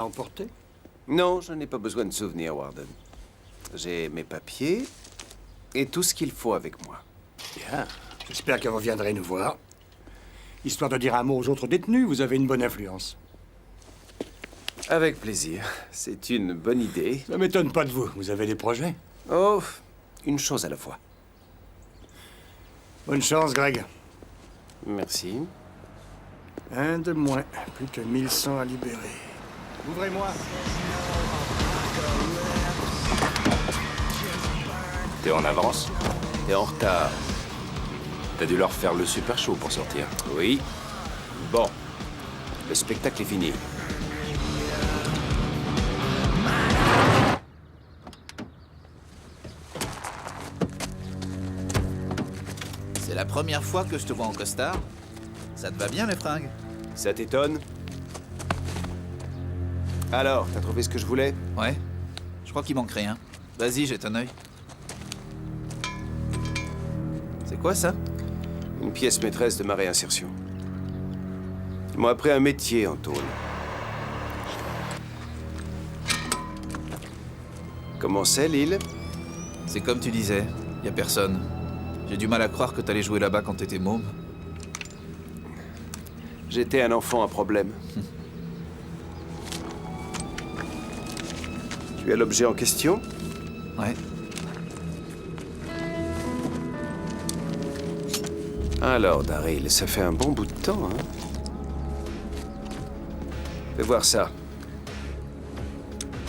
Emporté? Non, je n'ai pas besoin de souvenirs, Warden. J'ai mes papiers et tout ce qu'il faut avec moi. Bien. J'espère que vous viendrez nous voir. Histoire de dire un mot aux autres détenus, vous avez une bonne influence. Avec plaisir. C'est une bonne idée. Ça m'étonne pas de vous. Vous avez des projets? Oh, une chose à la fois. Bonne chance, Greg. Merci. Un de moins. Plus que 1100 à libérer. Ouvrez-moi. T'es en avance? T'es en retard. T'as dû leur faire le super show pour sortir. Oui. Bon. Le spectacle est fini. C'est la première fois que je te vois en costard. Ça te va bien, les fringues? Ça t'étonne? Alors, t'as trouvé ce que je voulais? Ouais. Je crois qu'il manque rien. Vas-y, jette un œil. C'est quoi, ça? Une pièce maîtresse de ma réinsertion. Ils m'ont appris un métier en tôle. Comment c'est, l'île? C'est comme tu disais, y a personne. J'ai du mal à croire que t'allais jouer là-bas quand t'étais môme. J'étais un enfant à problème. Tu as l'objet en question? Ouais. Alors, Daryl, ça fait un bon bout de temps, hein? Fais voir ça.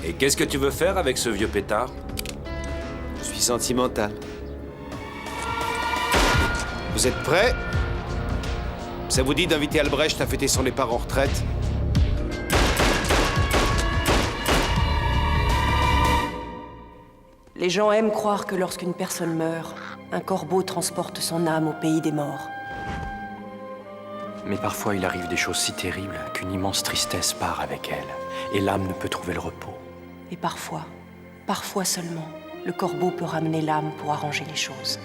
Et qu'est-ce que tu veux faire avec ce vieux pétard? Je suis sentimental. Vous êtes prêts? Ça vous dit d'inviter Albrecht à fêter son départ en retraite? Les gens aiment croire que lorsqu'une personne meurt, un corbeau transporte son âme au pays des morts. Mais parfois, il arrive des choses si terribles qu'une immense tristesse part avec elle, et l'âme ne peut trouver le repos. Et parfois, parfois seulement, le corbeau peut ramener l'âme pour arranger les choses.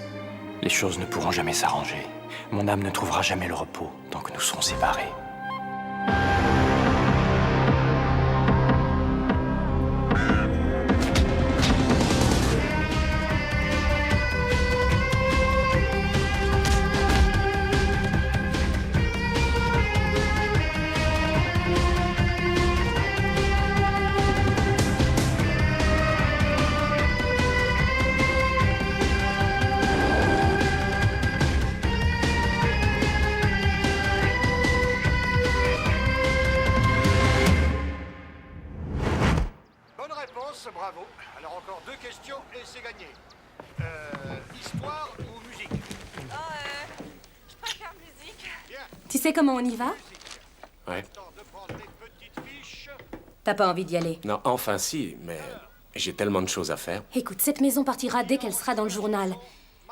Les choses ne pourront jamais s'arranger. Mon âme ne trouvera jamais le repos tant que nous serons séparés. Bonne réponse, bravo. Alors encore 2 questions et c'est gagné. Histoire ou musique? Je préfère musique. Bien. Tu sais comment on y va? Ouais. Temps de prendre les petites fiches. T'as pas envie d'y aller? Non, enfin si, mais j'ai tellement de choses à faire. Écoute, cette maison partira dès qu'elle sera dans le journal.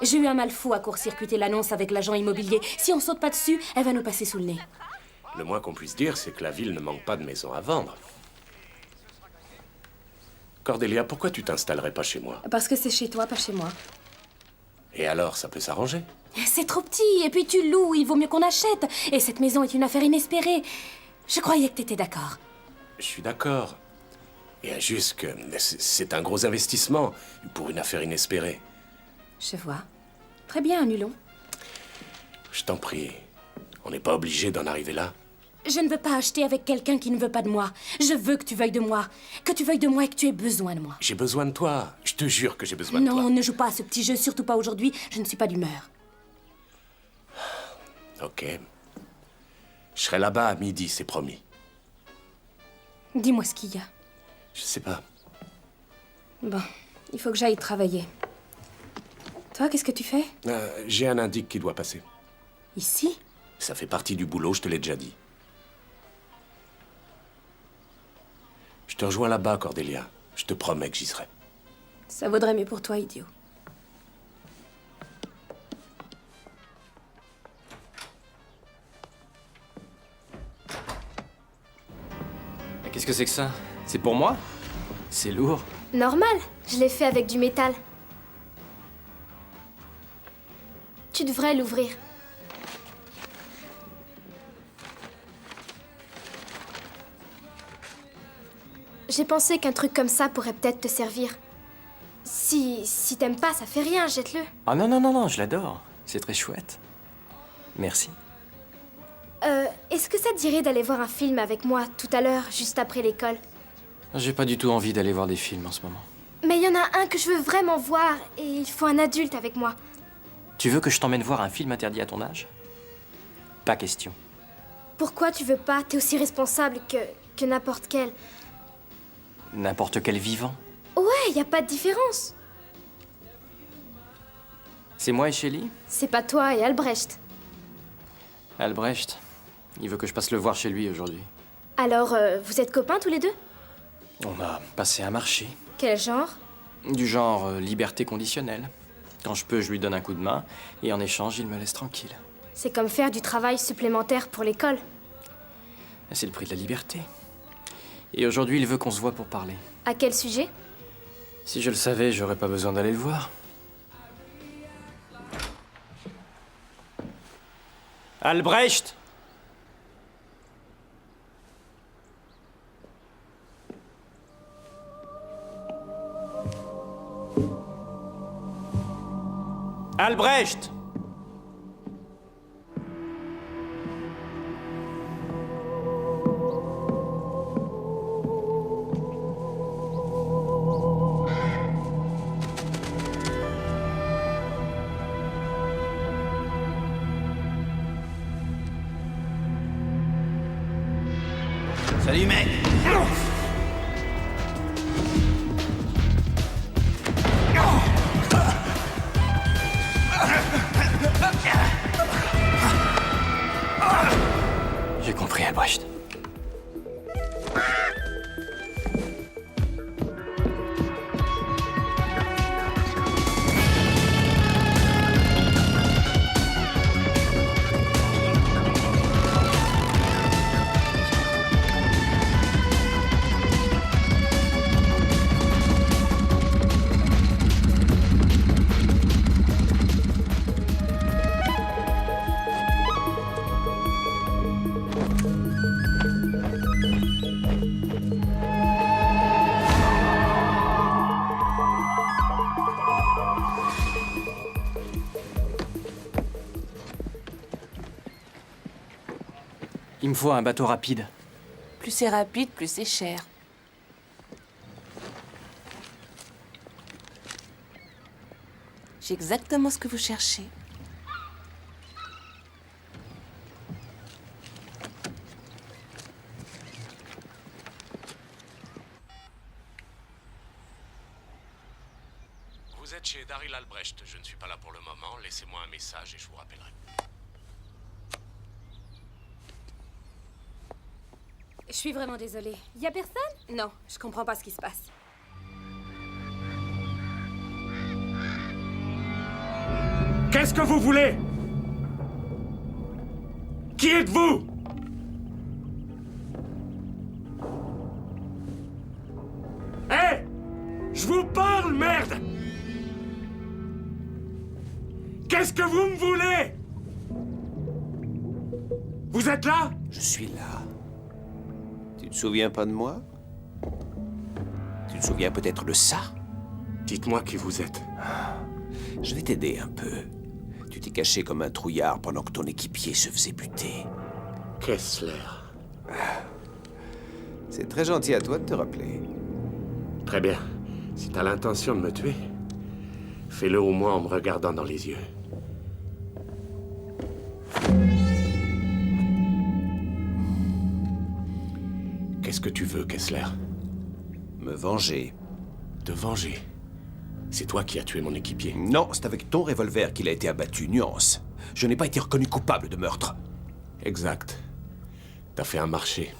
J'ai eu un mal fou à court-circuiter l'annonce avec l'agent immobilier. Si on saute pas dessus, elle va nous passer sous le nez. Le moins qu'on puisse dire, c'est que la ville ne manque pas de maisons à vendre. Cordelia, pourquoi tu t'installerais pas chez moi? Parce que c'est chez toi, pas chez moi. Et alors, ça peut s'arranger? C'est trop petit, et puis tu loues, il vaut mieux qu'on achète. Et cette maison est une affaire inespérée. Je croyais que t'étais d'accord. Je suis d'accord. Et juste que c'est un gros investissement pour une affaire inespérée. Je vois. Très bien, annulons. Je t'en prie, on n'est pas obligé d'en arriver là. Je ne veux pas acheter avec quelqu'un qui ne veut pas de moi. Je veux que tu veuilles de moi. Que tu veuilles de moi et que tu aies besoin de moi. J'ai besoin de toi. Je te jure que j'ai besoin de toi. Non, ne joue pas à ce petit jeu, surtout pas aujourd'hui. Je ne suis pas d'humeur. Ok. Je serai là-bas à midi, c'est promis. Dis-moi ce qu'il y a. Je sais pas. Bon, il faut que j'aille travailler. Toi, qu'est-ce que tu fais? J'ai un indique qui doit passer. Ici? Ça fait partie du boulot, je te l'ai déjà dit. Je te rejoins là-bas, Cordelia. Je te promets que j'y serai. Ça vaudrait mieux pour toi, idiot. Mais qu'est-ce que c'est que ça? C'est pour moi? C'est lourd. Normal, je l'ai fait avec du métal. Tu devrais l'ouvrir. J'ai pensé qu'un truc comme ça pourrait peut-être te servir. Si t'aimes pas, ça fait rien, jette-le. Ah non, non, non, non, je l'adore. C'est très chouette. Merci. Est-ce que ça te dirait d'aller voir un film avec moi tout à l'heure, juste après l'école? J'ai pas du tout envie d'aller voir des films en ce moment. Mais il y en a un que je veux vraiment voir, et il faut un adulte avec moi. Tu veux que je t'emmène voir un film interdit à ton âge? Pas question. Pourquoi tu veux pas? T'es aussi responsable que n'importe quel. N'importe quel vivant. Ouais, y a pas de différence. C'est moi et Shelly? C'est pas toi et Albrecht. Albrecht, il veut que je passe le voir chez lui aujourd'hui. Alors, vous êtes copains tous les deux? On a passé un marché. Quel genre? Du genre liberté conditionnelle. Quand je peux, je lui donne un coup de main, et en échange, il me laisse tranquille. C'est comme faire du travail supplémentaire pour l'école. C'est le prix de la liberté. Et aujourd'hui, il veut qu'on se voit pour parler. À quel sujet? Si je le savais, j'aurais pas besoin d'aller le voir. Albrecht! Albrecht! Salut mec! J'ai compris, Albrecht. Il me faut un bateau rapide. Plus c'est rapide, plus c'est cher. J'ai exactement ce que vous cherchez. Vous êtes chez Daryl Albrecht. Je ne suis pas là pour le moment. Laissez-moi un message et je vous rappellerai. Je suis vraiment désolée. Y a personne? Non, je comprends pas ce qui se passe. Qu'est-ce que vous voulez? Qui êtes-vous? Hé! Je vous parle, merde! Qu'est-ce que vous me voulez? Vous êtes là? Je suis là. Tu te souviens pas de moi? Tu te souviens peut-être de ça? Dites-moi qui vous êtes. Je vais t'aider un peu. Tu t'es caché comme un trouillard pendant que ton équipier se faisait buter. Kessler. C'est très gentil à toi de te rappeler. Très bien. Si t'as l'intention de me tuer, fais-le au moins en me regardant dans les yeux. Qu'est-ce que tu veux, Kessler? Me venger. Te venger? C'est toi qui as tué mon équipier. Non, c'est avec ton revolver qu'il a été abattu, nuance. Je n'ai pas été reconnu coupable de meurtre. Exact. T'as fait un marché.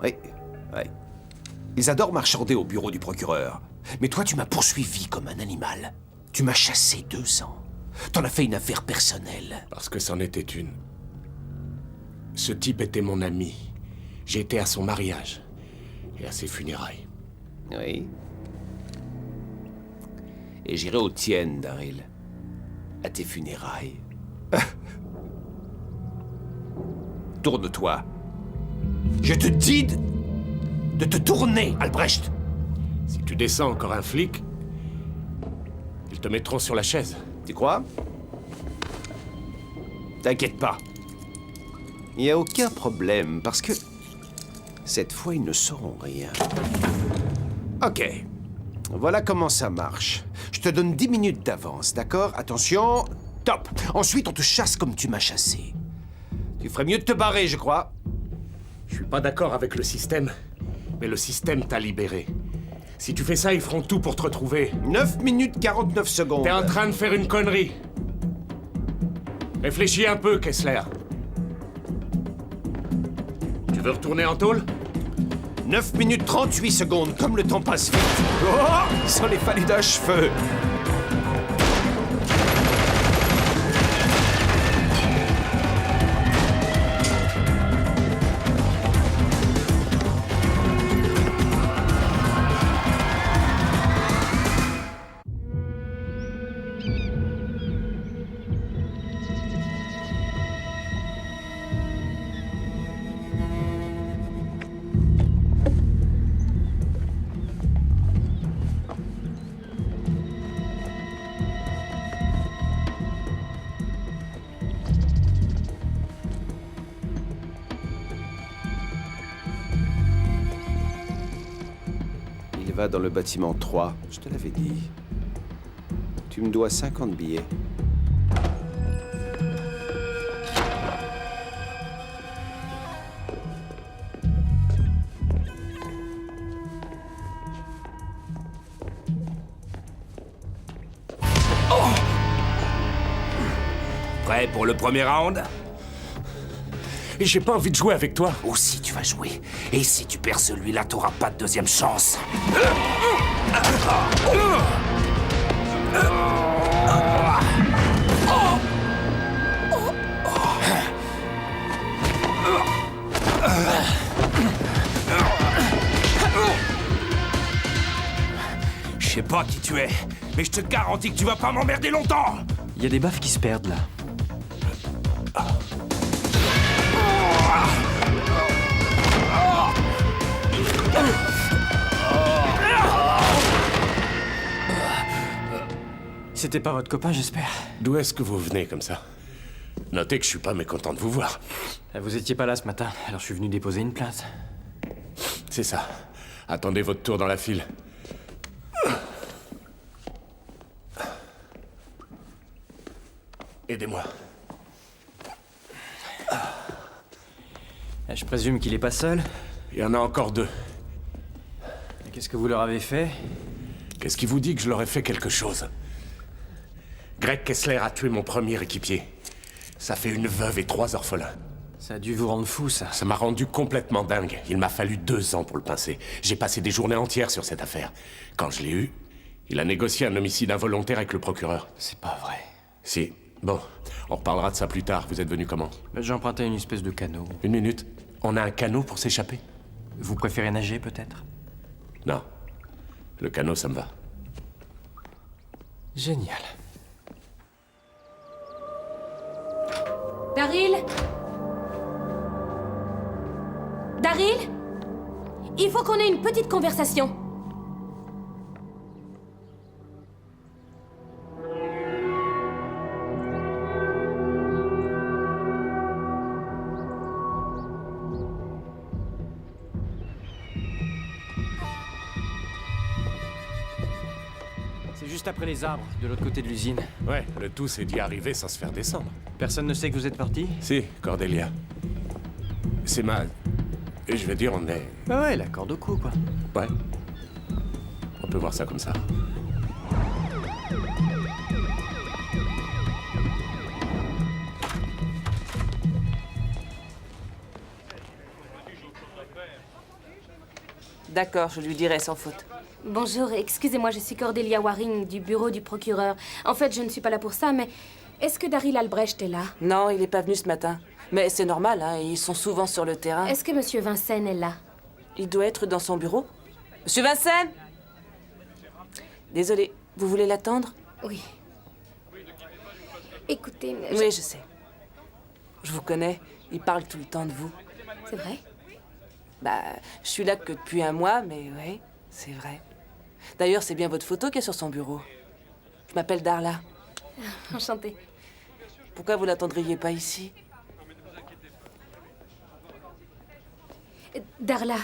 Oui, oui. Ils adorent marchander au bureau du procureur. Mais toi, tu m'as poursuivi comme un animal. Tu m'as chassé 2 ans. T'en as fait une affaire personnelle. Parce que c'en était une. Ce type était mon ami. J'ai été à son mariage. Et à ses funérailles. Oui. Et j'irai aux tiennes, Daryl. À tes funérailles. Tourne-toi. Je te dis de... de te tourner, Albrecht. Si tu descends encore un flic, ils te mettront sur la chaise. Tu crois? T'inquiète pas. Il n'y a aucun problème, parce que... cette fois, ils ne sauront rien. Ok. Voilà comment ça marche. Je te donne 10 minutes d'avance, d'accord? Attention, top. Ensuite, on te chasse comme tu m'as chassé. Tu ferais mieux de te barrer, je crois. Je suis pas d'accord avec le système, mais le système t'a libéré. Si tu fais ça, ils feront tout pour te retrouver. 9 minutes 49 secondes. T'es en train de faire une connerie. Réfléchis un peu, Kessler. Tu veux retourner en tôle? 9 minutes 38 secondes, comme le temps passe vite. Oh, ils sont les falus d'un cheveu. Il va dans le bâtiment 3, je te l'avais dit. Tu me dois 50 billets. Prêt pour le premier round? Et j'ai pas envie de jouer avec toi. Aussi tu vas jouer. Et si tu perds celui-là, t'auras pas de deuxième chance. Je sais pas qui tu es, mais je te garantis que tu vas pas m'emmerder longtemps. Il y a des baffes qui se perdent là. C'était pas votre copain, j'espère. D'où est-ce que vous venez comme ça? Notez que je suis pas mécontent de vous voir. Vous étiez pas là ce matin, alors je suis venu déposer une plainte. C'est ça. Attendez votre tour dans la file. Aidez-moi. Je présume qu'il est pas seul. Il y en a encore 2. Et qu'est-ce que vous leur avez fait? Qu'est-ce qui vous dit que je leur ai fait quelque chose? Greg Kessler a tué mon premier équipier. Ça fait une veuve et 3 orphelins. Ça a dû vous rendre fou, ça. Ça m'a rendu complètement dingue. Il m'a fallu 2 ans pour le pincer. J'ai passé des journées entières sur cette affaire. Quand je l'ai eu, il a négocié un homicide involontaire avec le procureur. C'est pas vrai. Si. Bon, on reparlera de ça plus tard. Vous êtes venu comment? J'ai emprunté une espèce de canot. Une minute. On a un canot pour s'échapper? Vous préférez nager, peut-être? Non. Le canot, ça me va. Génial. Daryl? Daryl? Il faut qu'on ait une petite conversation. C'est juste après les arbres, de l'autre côté de l'usine. Ouais, le tout, c'est d'y arriver sans se faire descendre. Personne ne sait que vous êtes parti? Si, Cordelia. C'est ma... Je veux dire, on est... Bah ouais, la corde au cou, quoi. Ouais. On peut voir ça comme ça. D'accord, je lui dirai sans faute. Bonjour, excusez-moi, je suis Cordelia Waring du bureau du procureur. En fait, je ne suis pas là pour ça, mais est-ce que Daryl Albrecht est là? Non, il n'est pas venu ce matin. Mais c'est normal, hein, ils sont souvent sur le terrain. Est-ce que Monsieur Vincennes est là? Il doit être dans son bureau. Monsieur Vincennes! Désolé, vous voulez l'attendre? Oui. Écoutez, Oui, je sais. Je vous connais, il parle tout le temps de vous. C'est vrai? Bah, je suis là que depuis un mois, mais ouais, c'est vrai. D'ailleurs, c'est bien votre photo qui est sur son bureau. Je m'appelle Darla. Enchantée. Pourquoi vous l'attendriez pas ici? Darla,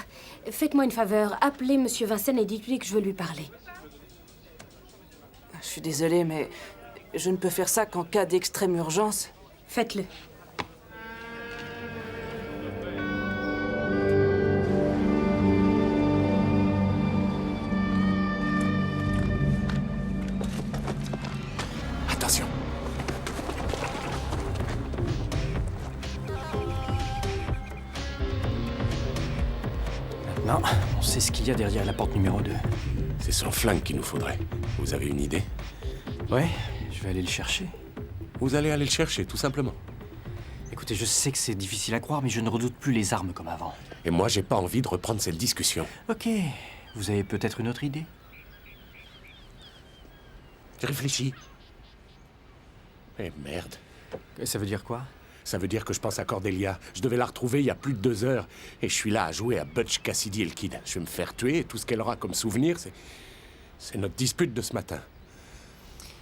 faites-moi une faveur. Appelez Monsieur Vincennes et dites-lui que je veux lui parler. Je suis désolée, mais je ne peux faire ça qu'en cas d'extrême urgence. Faites-le. Attention. Maintenant, on sait ce qu'il y a derrière la porte numéro 2. C'est son flingue qu'il nous faudrait. Vous avez une idée? Ouais, je vais aller le chercher. Vous allez aller le chercher, tout simplement. Écoutez, je sais que c'est difficile à croire, mais je ne redoute plus les armes comme avant. Et moi, j'ai pas envie de reprendre cette discussion. Ok, vous avez peut-être une autre idée? J'ai réfléchi. Eh merde. Ça veut dire quoi? Ça veut dire que je pense à Cordelia. Je devais la retrouver il y a plus de 2 heures. Et je suis là à jouer à Butch Cassidy et le Kid. Je vais me faire tuer et tout ce qu'elle aura comme souvenir, c'est notre dispute de ce matin.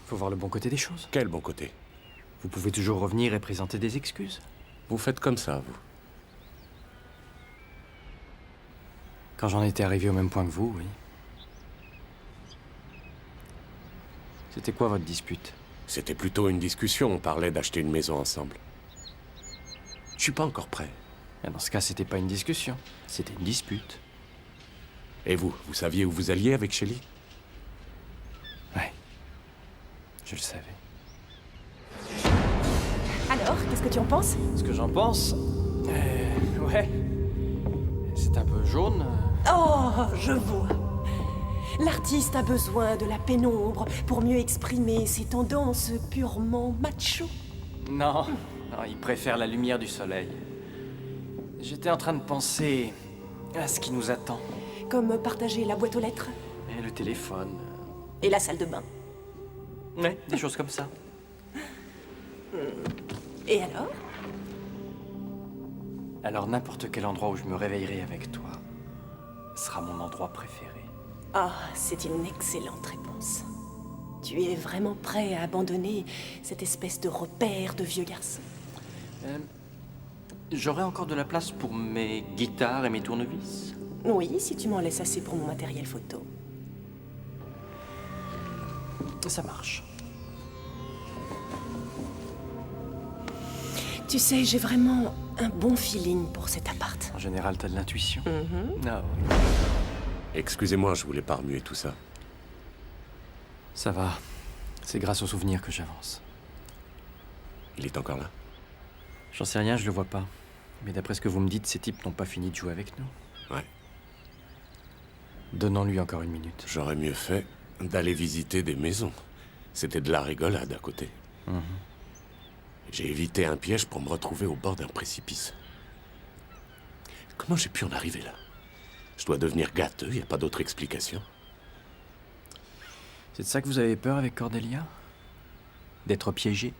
Faut voir le bon côté des choses. Quel bon côté? Vous pouvez toujours revenir et présenter des excuses. Vous faites comme ça, vous. Quand j'en étais arrivé au même point que vous, oui. C'était quoi votre dispute? C'était plutôt une discussion. On parlait d'acheter une maison ensemble. Je suis pas encore prêt. Et dans ce cas, c'était pas une discussion. C'était une dispute. Et vous saviez où vous alliez avec Shelley? Ouais. Je le savais. Alors, qu'est-ce que tu en penses? Ce que j'en pense... ouais. C'est un peu jaune. Oh, je vois. L'artiste a besoin de la pénombre pour mieux exprimer ses tendances purement macho. Non, non, il préfère la lumière du soleil. J'étais en train de penser à ce qui nous attend. Comme partager la boîte aux lettres Et le téléphone. et la salle de bain. Ouais, des choses comme ça. Et alors? Alors n'importe quel endroit où je me réveillerai avec toi sera mon endroit préféré. Ah, c'est une excellente réponse. Tu es vraiment prêt à abandonner cette espèce de repère de vieux garçon? J'aurai encore de la place pour mes guitares et mes tournevis? Oui, si tu m'en laisses assez pour mon matériel photo. Ça marche. Tu sais, j'ai vraiment un bon feeling pour cet appart. En général, t'as de l'intuition. Ah oui. Excusez-moi, je voulais pas remuer tout ça. Ça va. C'est grâce aux souvenirs que j'avance. Il est encore là? J'en sais rien, je le vois pas. Mais d'après ce que vous me dites, ces types n'ont pas fini de jouer avec nous. Ouais. Donnons-lui encore une minute. J'aurais mieux fait d'aller visiter des maisons. C'était de la rigolade à côté. J'ai évité un piège pour me retrouver au bord d'un précipice. Comment j'ai pu en arriver là? Je dois devenir gâteux, y a pas d'autre explication. C'est de ça que vous avez peur avec Cordelia? D'être piégé?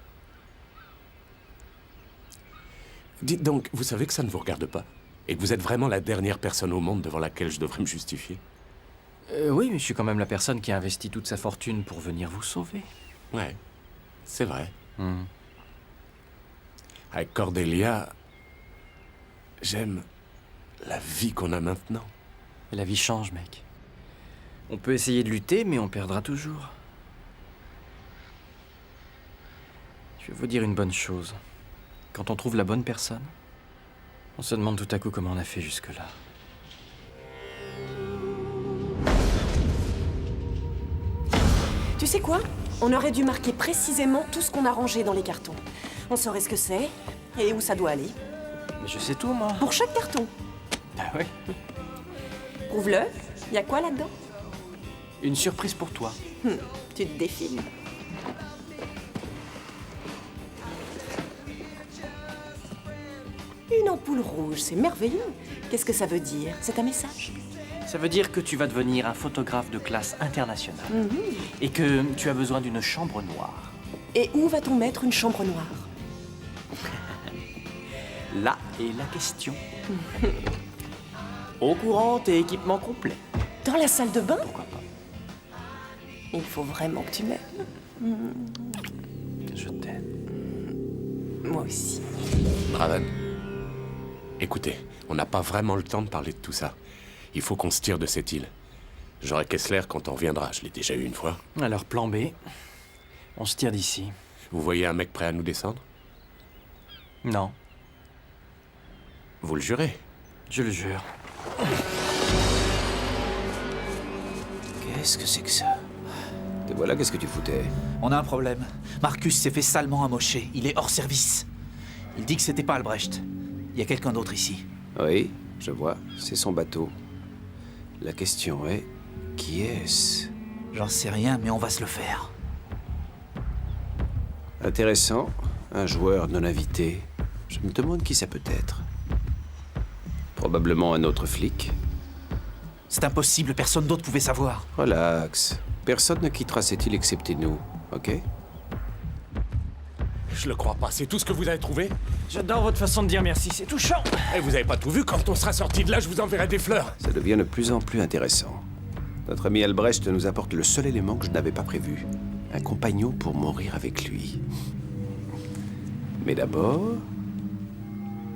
Dites donc, vous savez que ça ne vous regarde pas? Et que vous êtes vraiment la dernière personne au monde devant laquelle je devrais me justifier? Oui, mais je suis quand même la personne qui a investi toute sa fortune pour venir vous sauver. Ouais, c'est vrai. Avec Cordelia, j'aime la vie qu'on a maintenant. Et la vie change, mec. On peut essayer de lutter, mais on perdra toujours. Je vais vous dire une bonne chose. Quand on trouve la bonne personne, on se demande tout à coup comment on a fait jusque-là. Tu sais quoi? On aurait dû marquer précisément tout ce qu'on a rangé dans les cartons. On saurait ce que c'est et où ça doit aller. Mais je sais tout, moi. Pour chaque carton. Ah ouais? Prouve-le. Y a quoi là-dedans? Une surprise pour toi. Tu te défiles. Une ampoule rouge, c'est merveilleux. Qu'est-ce que ça veut dire? C'est un message? Ça veut dire que tu vas devenir un photographe de classe internationale. Et que tu as besoin d'une chambre noire. Et où va-t-on mettre une chambre noire? Là est la question. Eau courante et équipement complet. Dans la salle de bain? Pourquoi pas? Il faut vraiment que tu m'aimes. Je t'aime. Moi aussi. Draven. Écoutez, on n'a pas vraiment le temps de parler de tout ça. Il faut qu'on se tire de cette île. J'aurai Kessler quand on reviendra, je l'ai déjà eu une fois. Alors, plan B. On se tire d'ici. Vous voyez un mec prêt à nous descendre? Non, Vous le jurez? je le jure. Qu'est-ce que c'est que ça? Te voilà, qu'est-ce que tu foutais? On a un problème. Marcus s'est fait salement amocher. Il est hors service. Il dit que c'était pas Albrecht. Il y a quelqu'un d'autre ici. Oui, je vois, c'est son bateau. La question est, qui est-ce? J'en sais rien, mais on va se le faire. Intéressant, un joueur non invité. Je me demande qui ça peut être. Probablement un autre flic. C'est impossible, personne d'autre pouvait savoir. Relax. Personne ne quittera cette île excepté nous, ok? Je le crois pas, c'est tout ce que vous avez trouvé? J'adore votre façon de dire merci, c'est touchant. Et vous avez pas tout vu, quand on sera sorti de là, je vous enverrai des fleurs. Ça devient de plus en plus intéressant. Notre ami Albrecht nous apporte le seul élément que je n'avais pas prévu. Un compagnon pour mourir avec lui. Mais d'abord,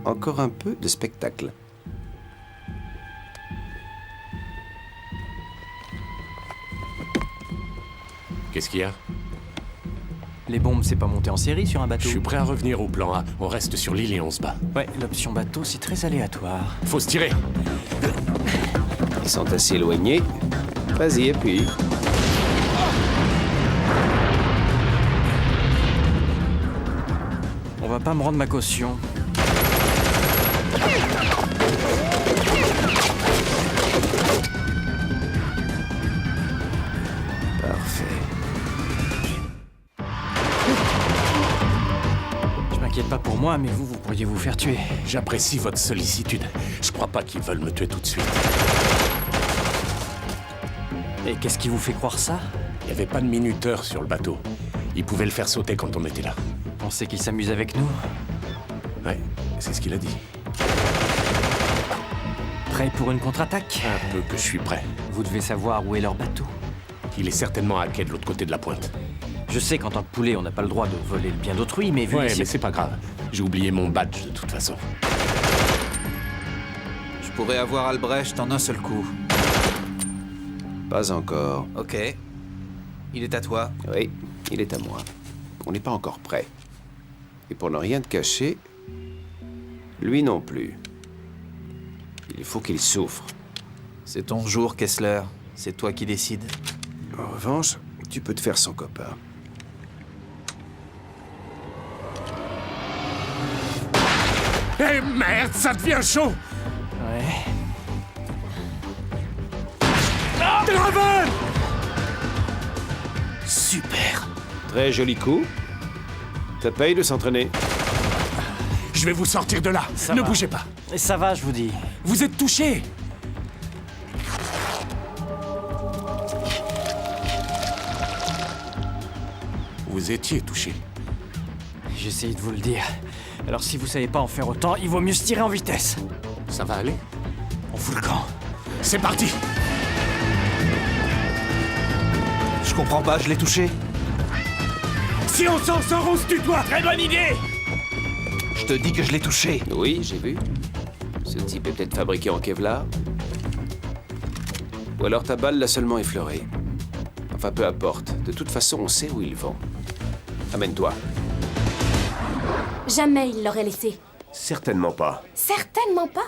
encore un peu de spectacle. Qu'est-ce qu'il y a? Les bombes, c'est pas monté en série sur un bateau. Je suis prêt à revenir au plan A. On reste sur l'île et on se bat. Ouais, l'option bateau, c'est très aléatoire. Faut se tirer. Ils sont assez éloignés. Vas-y, appuie. On va pas me rendre ma caution. Parfait. Je m'inquiète pas pour moi, mais vous pourriez vous faire tuer. J'apprécie votre sollicitude. Je crois pas qu'ils veulent me tuer tout de suite. Et qu'est-ce qui vous fait croire ça? Il n'y avait pas de minuteur sur le bateau. Ils pouvaient le faire sauter quand on était là. Pensez qu'il s'amuse avec nous? Ouais, c'est ce qu'il a dit. Prêt pour une contre-attaque? Un peu que je suis prêt. Vous devez savoir où est leur bateau. Il est certainement à quai de l'autre côté de la pointe. Je sais qu'en tant que poulet, on n'a pas le droit de voler le bien d'autrui, mais vu Ouais, les mais c'est pas grave. J'ai oublié mon badge de toute façon. Je pourrais avoir Albrecht en un seul coup. Pas encore. Ok. Il est à toi. Oui, il est à moi. On n'est pas encore prêt. Et pour ne rien te cacher, lui non plus. Il faut qu'il souffre. C'est ton jour, Kessler. C'est toi qui décides. En revanche, tu peux te faire son copain. Eh merde, ça devient chaud! Ouais. Draven! Super. Très joli coup. Ça paye de s'entraîner. Je vais vous sortir de là. Ça Ne va. bougez pas. Et ça va, je vous dis. Vous êtes touché. Vous étiez touché. J'ai essayé de vous le dire. Alors si vous savez pas en faire autant, il vaut mieux se tirer en vitesse. Ça va aller? On fout le camp. C'est parti! Je comprends pas, je l'ai touché. Si on s'en sort, on se tutoie. Très bonne idée. Je te dis que je l'ai touché. Oui, j'ai vu. Ce type est peut-être fabriqué en Kevlar. Ou alors ta balle l'a seulement effleuré. Enfin, peu importe. De toute façon, on sait où ils vont. Amène-toi. Jamais il l'aurait laissé. Certainement pas. Certainement pas.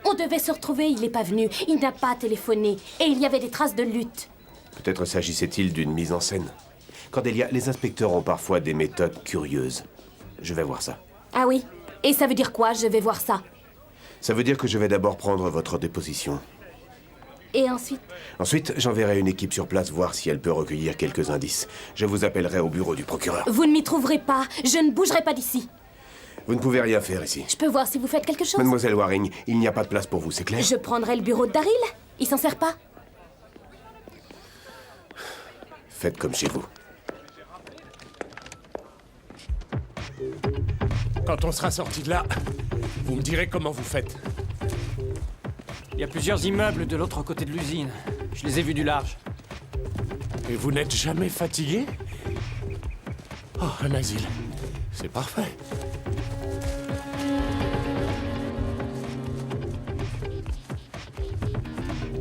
On devait se retrouver, il n'est pas venu. Il n'a pas téléphoné. Et il y avait des traces de lutte. Peut-être s'agissait-il d'une mise en scène. Cordelia, les inspecteurs ont parfois des méthodes curieuses. Je vais voir ça. Ah oui? Et ça veut dire quoi, je vais voir ça? Ça veut dire que je vais d'abord prendre votre déposition. Et ensuite? Ensuite, j'enverrai une équipe sur place voir si elle peut recueillir quelques indices. Je vous appellerai au bureau du procureur. Vous ne m'y trouverez pas. Je ne bougerai pas d'ici. Vous ne pouvez rien faire ici. Je peux voir si vous faites quelque chose? Mademoiselle Waring, il n'y a pas de place pour vous, c'est clair? Je prendrai le bureau de Daryl. Il s'en sert pas. Faites comme chez vous. Quand on sera sorti de là, vous me direz comment vous faites. Il y a plusieurs immeubles de l'autre côté de l'usine. Je les ai vus du large. Et vous n'êtes jamais fatigué? Oh, un asile. C'est parfait.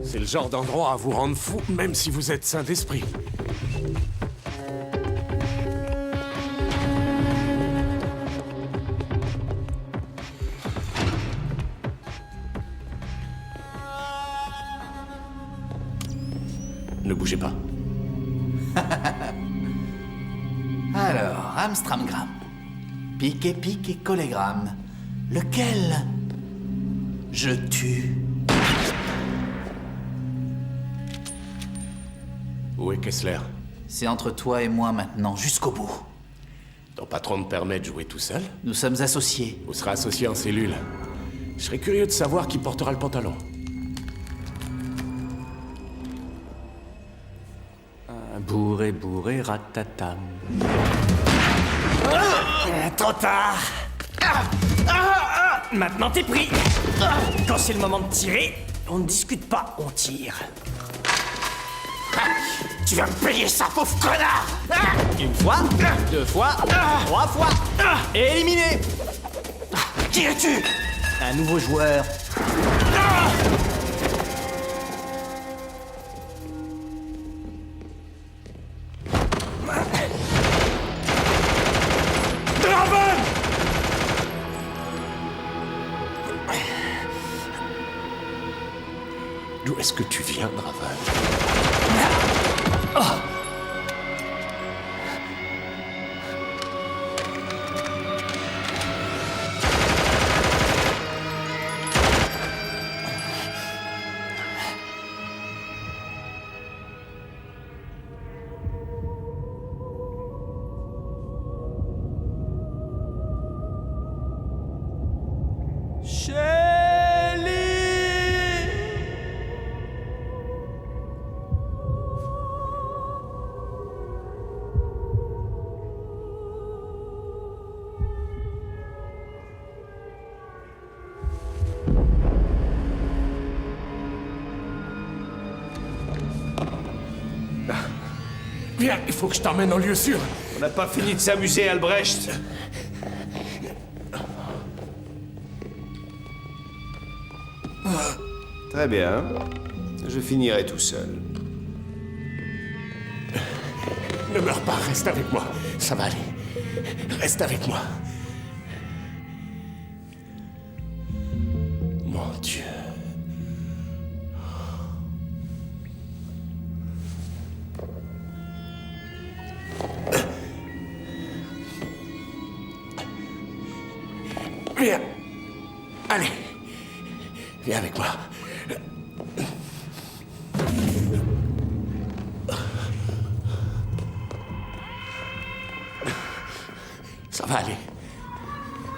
C'est le genre d'endroit à vous rendre fou, même si vous êtes sain d'esprit. Ne bougez pas. Alors, Amstramgram. Pique et collégramme. Lequel je tue? Où est Kessler? C'est entre toi et moi maintenant, jusqu'au bout. Ton patron te permet de jouer tout seul? Nous sommes associés. Vous serez associés en cellule. Je serais curieux de savoir qui portera le pantalon. Bourré, ratatam. Trop tard. Maintenant t'es pris. Quand c'est le moment de tirer, on ne discute pas, on tire. Tu vas me payer ça, pauvre connard. Une fois, deux fois, trois fois. Éliminé. Qui es-tu? Un nouveau joueur. Draven! D'où est-ce que tu viens, Draven? Viens, il faut que je t'emmène en lieu sûr. On n'a pas fini de s'amuser, Albrecht. Très bien. Je finirai tout seul. Ne meurs pas, reste avec moi. Ça va aller. Reste avec moi. Mon Dieu. Viens. Allez. Viens avec moi. Ça va aller.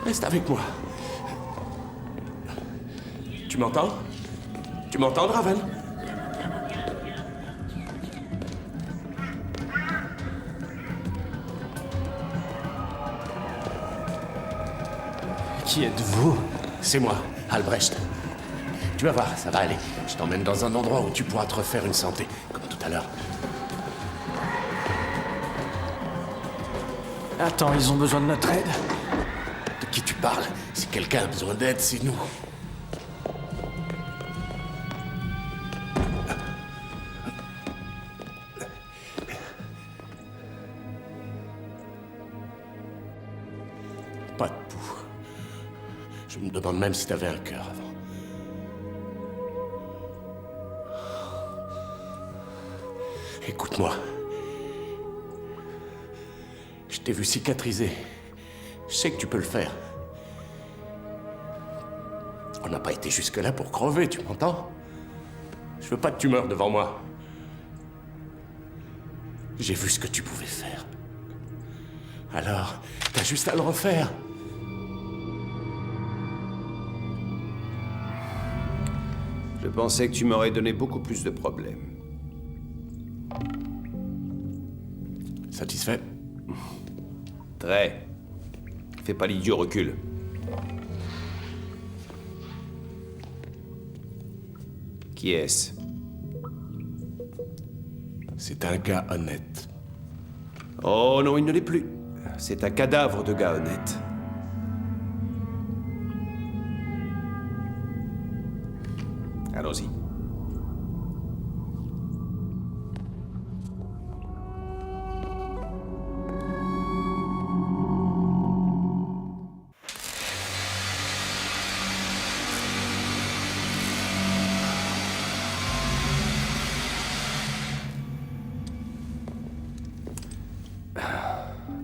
Reste avec moi. Tu m'entends? Tu m'entends, Draven? Qui êtes-vous? C'est moi, Albrecht. Tu vas voir, ça va aller. Je t'emmène dans un endroit où tu pourras te refaire une santé, comme tout à l'heure. Attends, ils ont besoin de notre aide? De qui tu parles? Si quelqu'un a besoin d'aide, c'est nous. Pas de pouls. Je me demande même si t'avais un cœur avant. Écoute-moi. Je t'ai vu cicatriser. Je sais que tu peux le faire. On n'a pas été jusque-là pour crever, tu m'entends? Je veux pas que tu meurs devant moi. J'ai vu ce que tu pouvais faire. Alors, t'as juste à le refaire. Je pensais que tu m'aurais donné beaucoup plus de problèmes. Satisfait? Très. Fais pas l'idiot, recule. Qui est-ce? C'est un gars honnête. Oh non, il ne l'est plus. C'est un cadavre de gars honnête. Allons-y.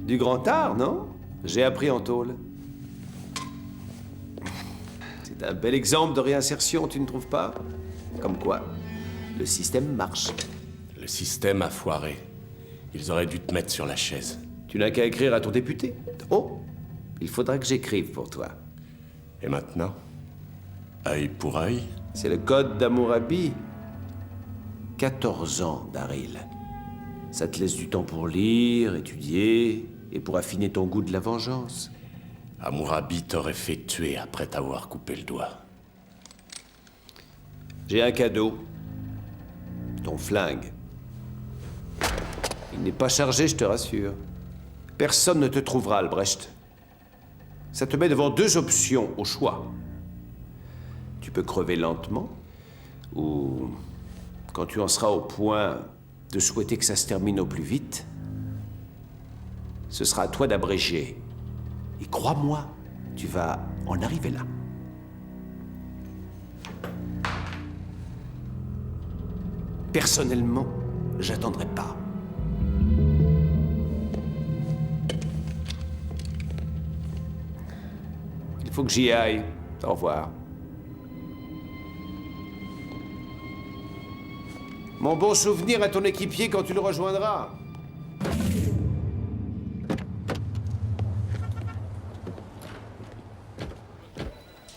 Du grand art, non? J'ai appris en tôle. C'est un bel exemple de réinsertion, tu ne trouves pas? Comme quoi, le système marche. Le système a foiré. Ils auraient dû te mettre sur la chaise. Tu n'as qu'à écrire à ton député. Oh, il faudra que j'écrive pour toi. Et maintenant? Œil pour œil? C'est le code d'Hammurabi. 14 ans, Daryl. Ça te laisse du temps pour lire, étudier, et pour affiner ton goût de la vengeance. Hammurabi t'aurait fait tuer après t'avoir coupé le doigt. J'ai un cadeau. Ton flingue. Il n'est pas chargé, je te rassure. Personne ne te trouvera, Albrecht. Ça te met devant deux options au choix. Tu peux crever lentement, ou quand tu en seras au point de souhaiter que ça se termine au plus vite, ce sera à toi d'abréger. Et crois-moi, tu vas en arriver là. Personnellement, j'attendrai pas. Il faut que j'y aille. Au revoir. Mon bon souvenir à ton équipier quand tu le rejoindras.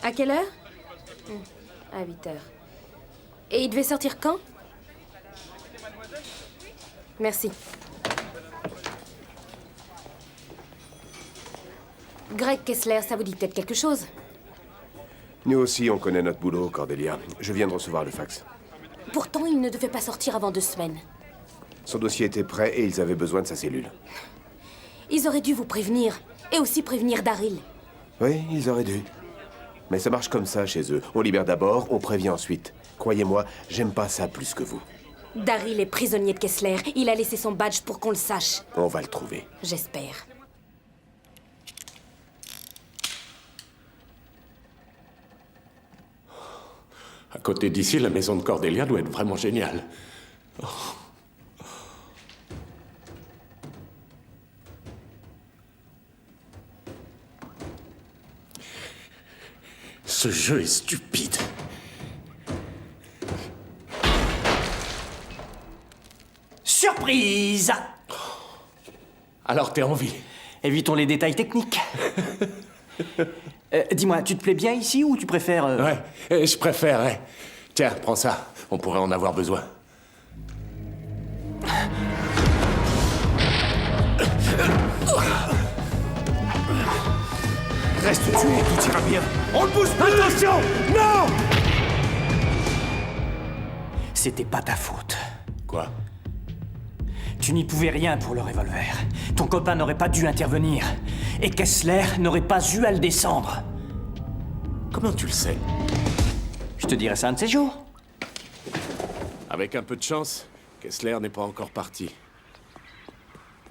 À quelle heure? À 8 heures. Et il devait sortir quand? Merci. Greg Kessler, ça vous dit peut-être quelque chose? Nous aussi, on connaît notre boulot, Cordelia. Je viens de recevoir le fax. Pourtant, il ne devait pas sortir avant 2 semaines. Son dossier était prêt et ils avaient besoin de sa cellule. Ils auraient dû vous prévenir. Et aussi prévenir Daryl. Oui, ils auraient dû. Mais ça marche comme ça chez eux. On libère d'abord, on prévient ensuite. Croyez-moi, j'aime pas ça plus que vous. Daryl est prisonnier de Kessler. Il a laissé son badge pour qu'on le sache. On va le trouver. J'espère. À côté d'ici, la maison de Cordelia doit être vraiment géniale. Oh. Ce jeu est stupide. Surprise! Alors t'es en vie. Évitons les détails techniques. Dis-moi, tu te plais bien ici ou tu préfères... Ouais, je préfère, ouais. Tiens, prends ça. On pourrait en avoir besoin. Reste tué, tout ira bien. On le pousse plus. Attention! Non! C'était pas ta faute. Quoi? Tu n'y pouvais rien pour le revolver. Ton copain n'aurait pas dû intervenir. Et Kessler n'aurait pas eu à le descendre. Comment tu le sais? Je te dirai ça un de ces jours. Avec un peu de chance, Kessler n'est pas encore parti.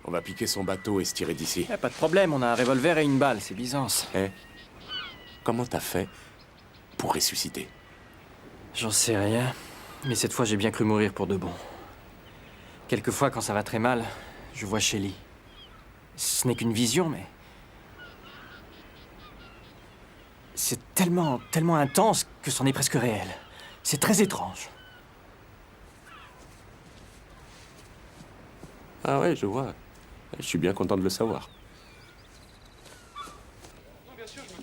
On va piquer son bateau et se tirer d'ici. Pas de problème, on a un revolver et une balle, c'est Byzance. Eh? Comment t'as fait pour ressusciter? J'en sais rien, mais cette fois j'ai bien cru mourir pour de bon. Quelquefois, quand ça va très mal, je vois Shelly. Ce n'est qu'une vision, mais... c'est tellement intense que c'en est presque réel. C'est très étrange. Ah ouais, je vois. Je suis bien content de le savoir.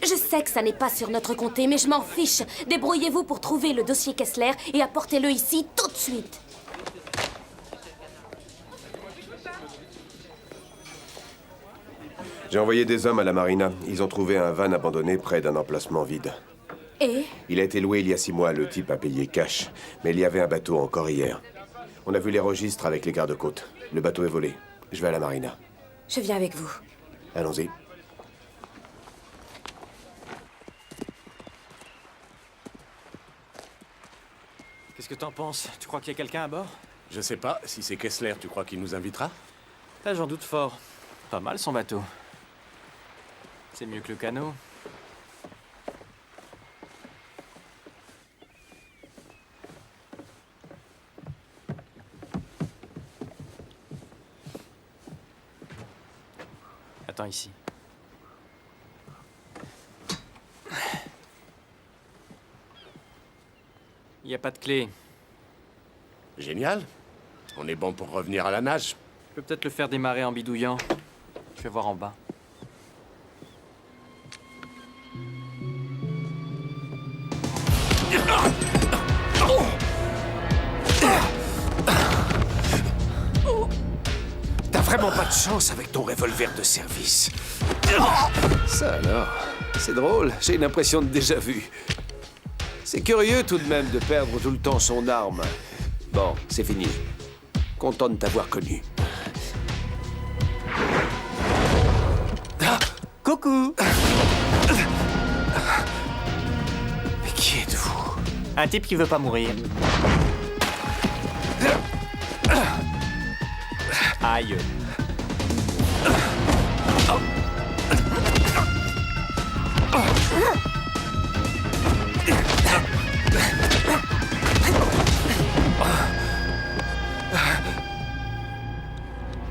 Je sais que ça n'est pas sur notre comté, mais je m'en fiche. Débrouillez-vous pour trouver le dossier Kessler et apportez-le ici tout de suite. J'ai envoyé des hommes à la marina. Ils ont trouvé un van abandonné près d'un emplacement vide. Et Il a été loué il y a 6 mois, le type a payé cash. Mais il y avait un bateau encore hier. On a vu les registres avec les gardes-côtes. Le bateau est volé. Je vais à la marina. Je viens avec vous. Allons-y. Qu'est-ce que t'en penses? Tu crois qu'il y a quelqu'un à bord? Je sais pas, si c'est Kessler, tu crois qu'il nous invitera? Là, j'en doute fort. Pas mal son bateau. C'est mieux que le canot. Attends ici. Il n'y a pas de clé. Génial. On est bon pour revenir à la nage. Je peux peut-être le faire démarrer en bidouillant. Je vais voir en bas. T'as vraiment pas de chance avec ton revolver de service. Ça alors, c'est drôle, j'ai une impression de déjà-vu. C'est curieux tout de même de perdre tout le temps son arme. Bon, c'est fini. Content de t'avoir connu. Coucou! Mais qui êtes-vous? Un type qui veut pas mourir. Aïe.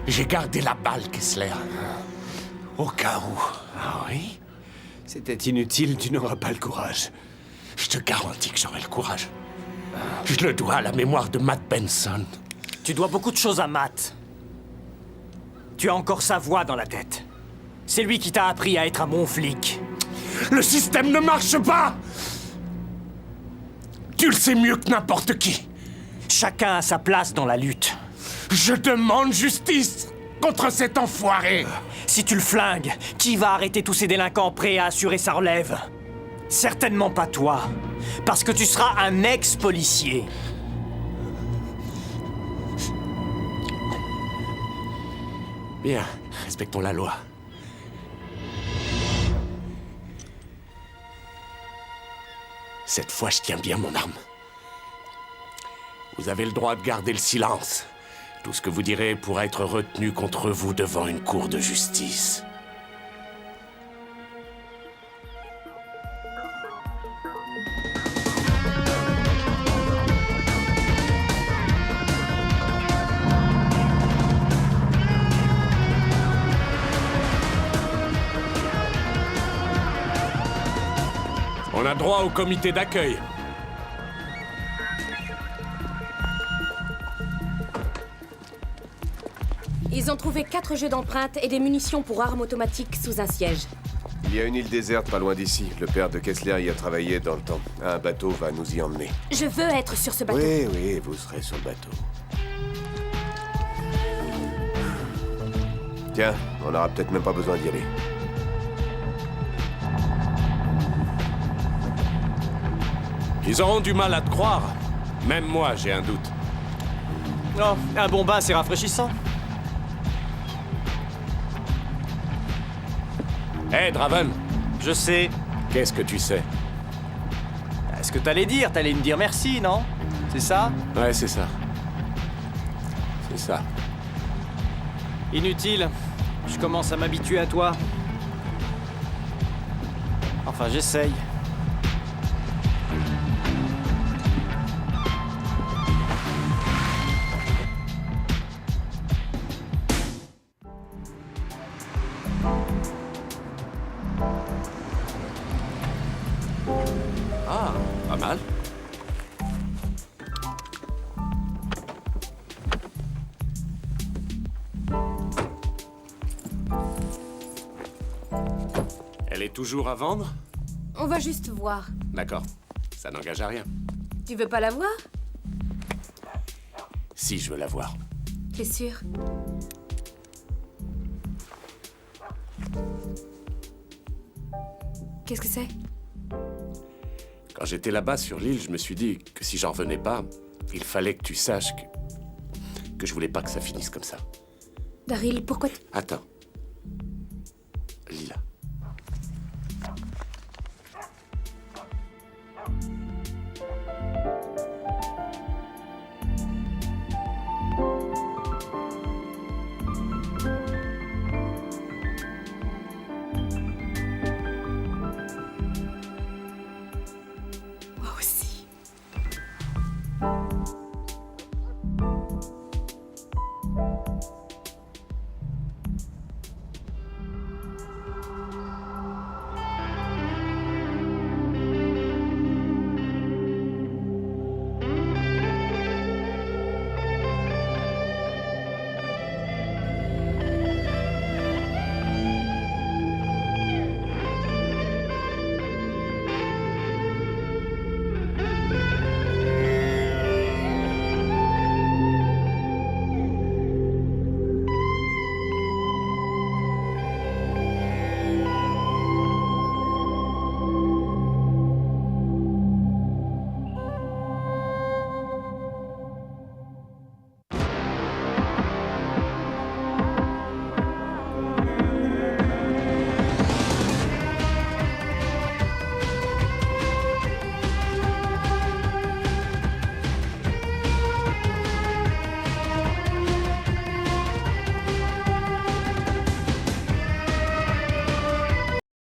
J'ai gardé la balle, Kessler. Au cas où. Ah oui? C'était inutile, tu n'auras pas le courage. Je te garantis que j'aurai le courage. Je le dois à la mémoire de Matt Benson. Tu dois beaucoup de choses à Matt. Tu as encore sa voix dans la tête. C'est lui qui t'a appris à être un bon flic. Le système ne marche pas! Tu le sais mieux que n'importe qui. Chacun a sa place dans la lutte. Je demande justice contre cet enfoiré. Si tu le flingues, qui va arrêter tous ces délinquants prêts à assurer sa relève? Certainement pas toi. Parce que tu seras un ex-policier. Bien, respectons la loi. Cette fois, je tiens bien mon arme. Vous avez le droit de garder le silence. Tout ce que vous direz pourra être retenu contre vous devant une cour de justice. On a droit au comité d'accueil. Ils ont trouvé 4 jeux d'empreintes et des munitions pour armes automatiques sous un siège. Il y a une île déserte pas loin d'ici. Le père de Kessler y a travaillé dans le temps. Un bateau va nous y emmener. Je veux être sur ce bateau. Oui, oui, vous serez sur le bateau. Tiens, on n'aura peut-être même pas besoin d'y aller. Ils auront du mal à te croire. Même moi, j'ai un doute. Oh, un bon bain, c'est rafraîchissant. Hé, Draven. Je sais. Qu'est-ce que tu sais? Est-ce que t'allais dire? T'allais me dire merci, non? C'est ça? Ouais, c'est ça. C'est ça. Inutile. Je commence à m'habituer à toi. Enfin, j'essaye. Ah, pas mal. Elle est toujours à vendre? On va juste voir. D'accord. Ça n'engage à rien. Tu veux pas la voir? Si, je veux la voir. T'es sûr? Qu'est-ce que c'est? Quand j'étais là-bas sur l'île, je me suis dit que si j'en revenais pas, il fallait que tu saches que je voulais pas que ça finisse comme ça. Daryl, pourquoi Attends.